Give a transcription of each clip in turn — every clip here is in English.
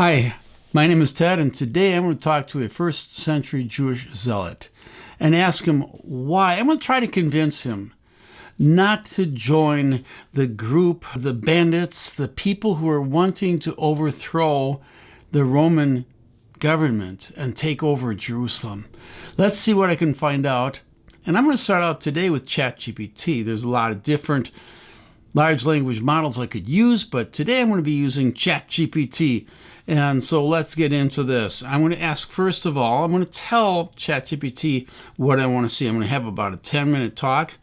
Hi, my name is Ted, and today I'm going to talk to a first century Jewish zealot and ask him why. I'm going to try to convince him not to join the group, the bandits, the people who are wanting to overthrow the Roman government and take over Jerusalem. Let's see what I can find out. And I'm going to start out today with ChatGPT. There's a lot of different large language models I could use, but today I'm going to be using ChatGPT. And so let's get into this. I'm going to ask, first of all, I'm going to tell ChatGPT what I want to see. I'm going to have about a 10-minute talk.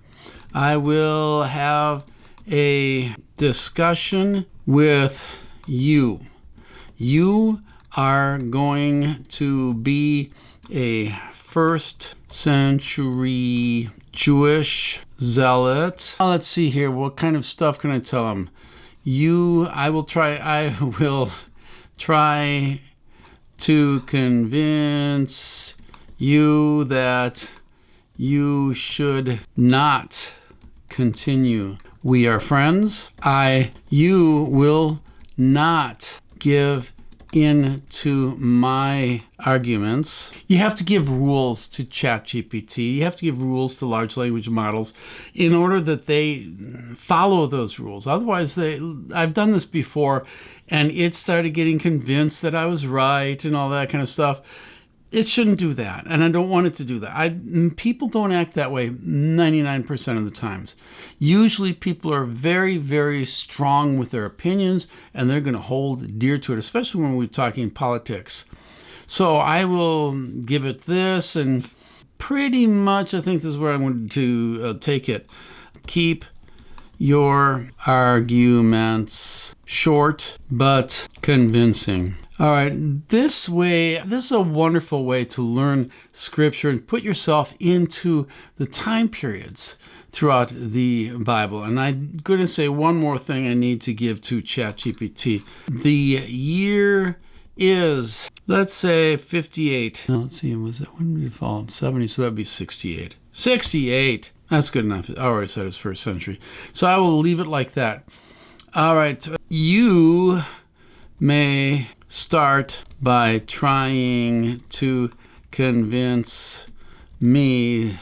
I will have a discussion with you. You are going to be a first century Jewish zealot. Let's see here. What kind of stuff can I tell him? I will try to convince you that you should not continue. We are friends. You will not give in to my arguments. You have to give rules to ChatGPT. You have to give rules to large language models in order that they follow those rules. Otherwise, I've done this before, and it started getting convinced that I was right and all that kind of stuff. It shouldn't do that, and I don't want it to do that. People don't act that way 99% of the times. Usually people are very, very strong with their opinions, and they're going to hold dear to it, especially when we're talking politics. So I will give it this, and pretty much I think this is where I'm going to take it. Keep your arguments short but convincing. All right, this is a wonderful way to learn Scripture and put yourself into the time periods throughout the Bible. And I'm going to say one more thing I need to give to ChatGPT. The year is, let's say, 58. Now, let's see, when did it fall? 70, so that'd be 68. 68! That's good enough. I already said it's first century. So I will leave it like that. All right, you may start by trying to convince me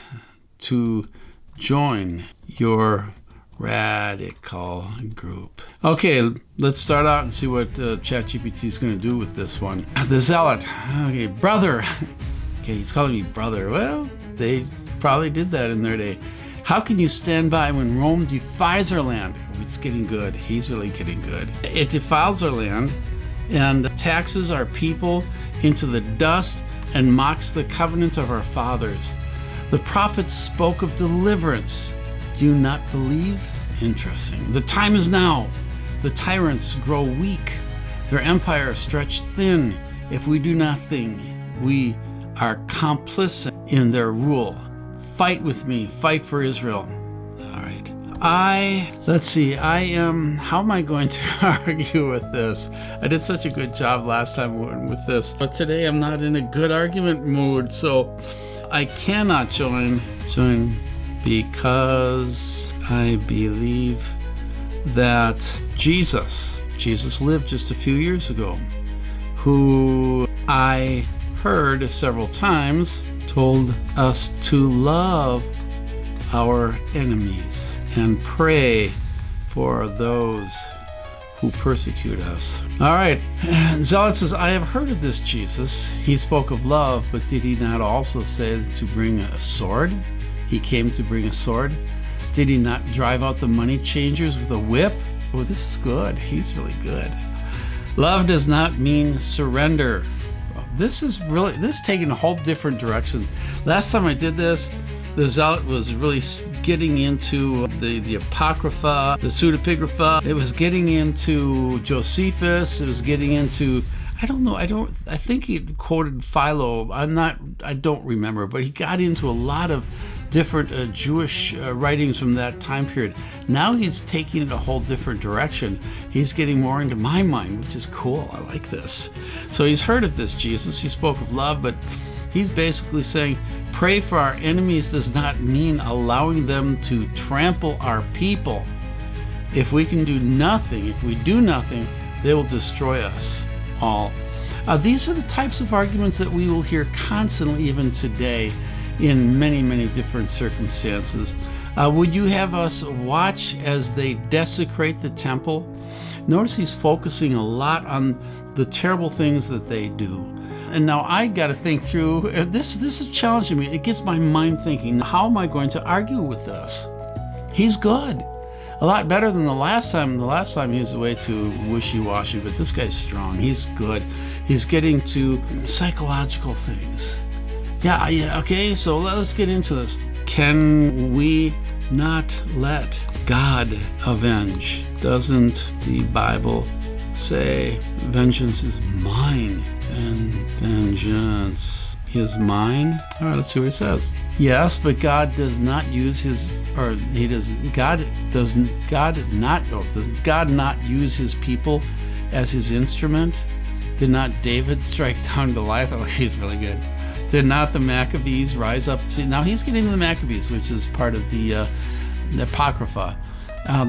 to join your radical group. Okay, let's start out and see what ChatGPT is going to do with this one. The zealot. Okay, brother. Okay, he's calling me brother. Well, they probably did that in their day. How can you stand by when Rome defies our land? Oh, it's getting good. He's really getting good. It defiles our land and taxes our people into the dust and mocks the covenant of our fathers. The prophets spoke of deliverance. Do you not believe? Interesting. The time is now. The tyrants grow weak. Their empire stretched thin. If we do nothing, we are complicit in their rule. Fight with me. Fight for Israel. All right. How am I going to argue with this? I did such a good job last time with this, but today I'm not in a good argument mood, so I cannot join because I believe that Jesus lived just a few years ago, who I heard several times told us to love our enemies and pray for those who persecute us. All right. Zealot says, I have heard of this Jesus. He spoke of love, but did he not also say to bring a sword? He came to bring a sword. Did he not drive out the money changers with a whip? Oh, this is good. He's really good. Love does not mean surrender. This is taking a whole different direction. Last time I did this, the zealot was really getting into the Apocrypha, the Pseudepigrapha. It was getting into Josephus. It was getting into, I think he quoted Philo. I don't remember, but he got into a lot of different Jewish writings from that time period. Now he's taking it a whole different direction. He's getting more into my mind, which is cool. I like this. So he's heard of this Jesus. He spoke of love, but he's basically saying, pray for our enemies does not mean allowing them to trample our people. If we do nothing, they will destroy us all. These are the types of arguments that we will hear constantly, even today, in many, many different circumstances. Would you have us watch as they desecrate the temple? Notice he's focusing a lot on the terrible things that they do. And now I got to think through, this is challenging me. It gets my mind thinking, how am I going to argue with this? He's good. A lot better than the last time. The last time he was way too wishy-washy, but this guy's strong. He's good. He's getting to psychological things. Yeah, okay, so let's get into this. Can we not let God avenge? Doesn't the Bible say, vengeance is mine and vengeance is mine? All right, let's see what it says. Yes, but God does not use his, or he does, God doesn't, God not, oh, does God not use his people as his instrument? Did not David strike down Goliath? Oh, he's really good. Did not the Maccabees rise up to, now he's getting the Maccabees, which is part of the Apocrypha.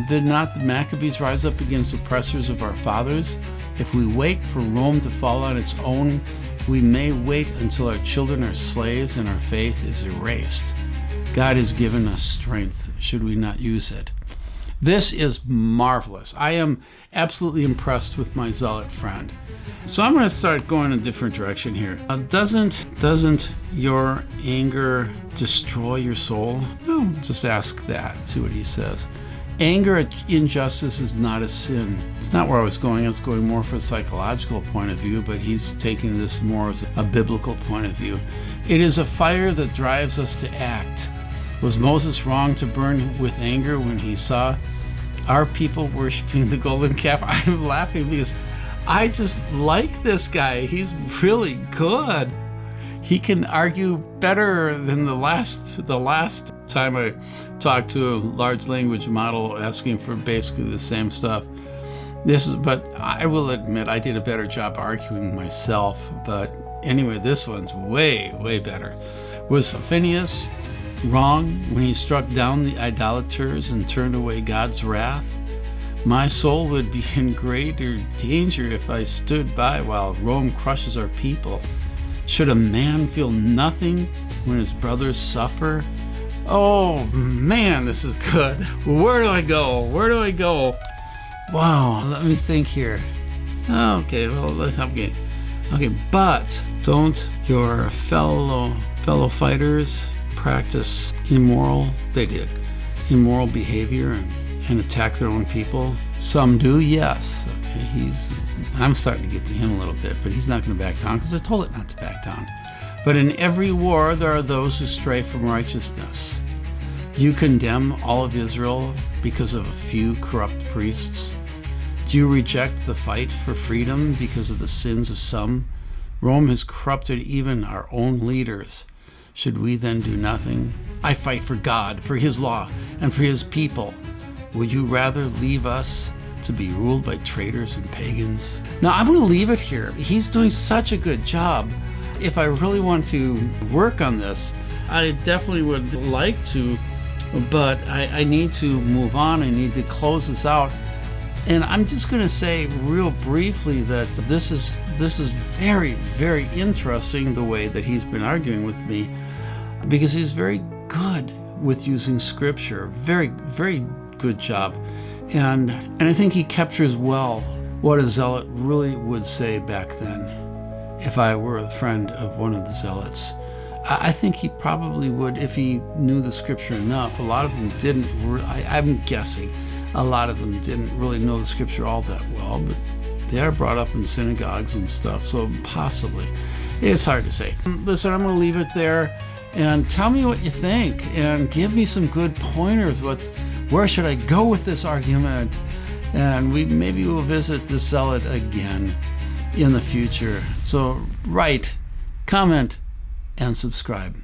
Did not the Maccabees rise up against oppressors of our fathers? If we wait for Rome to fall on its own, we may wait until our children are slaves and our faith is erased. God has given us strength. Should we not use it? This is marvelous. I am absolutely impressed with my zealot friend. So I'm going to start going a different direction here. Doesn't your anger destroy your soul? No, just ask that. See what he says. Anger at injustice is not a sin. It's not where I was going. I was going more for a psychological point of view, but he's taking this more as a biblical point of view. It is a fire that drives us to act. Was Moses wrong to burn with anger when he saw our people worshiping the golden calf? I'm laughing because I just like this guy. He's really good. He can argue better than the last time I talked to a large language model asking for basically the same stuff. But I will admit I did a better job arguing myself. But anyway, this one's way, way better. Was Phinehas wrong when he struck down the idolaters and turned away God's wrath? My soul would be in greater danger if I stood by while Rome crushes our people. Should a man feel nothing when his brothers suffer? Oh man, this is good. Where do I go? Where do I go? Wow, let me think here. Okay, well, okay, but don't your fellow fighters practice immoral behavior and attack their own people? Some do, yes. Okay, I'm starting to get to him a little bit, but he's not going to back down because I told it not to back down. But in every war, there are those who stray from righteousness. Do you condemn all of Israel because of a few corrupt priests? Do you reject the fight for freedom because of the sins of some? Rome has corrupted even our own leaders. Should we then do nothing? I fight for God, for his law, and for his people. Would you rather leave us to be ruled by traitors and pagans? Now, I'm going to leave it here. He's doing such a good job. If I really want to work on this, I definitely would like to, but I need to move on. I need to close this out. And I'm just going to say real briefly that this is very, very interesting the way that he's been arguing with me, because he's very good with using scripture. Very, very good job. And I think he captures well what a zealot really would say back then. If I were a friend of one of the zealots, I think he probably would, if he knew the scripture enough. A lot of them didn't, I'm guessing, a lot of them didn't really know the scripture all that well, but they are brought up in synagogues and stuff, so possibly. It's hard to say. Listen, I'm going to leave it there, and tell me what you think, and give me some good pointers. Where should I go with this argument? And maybe we'll visit the zealot again in the future. So write, comment, and subscribe.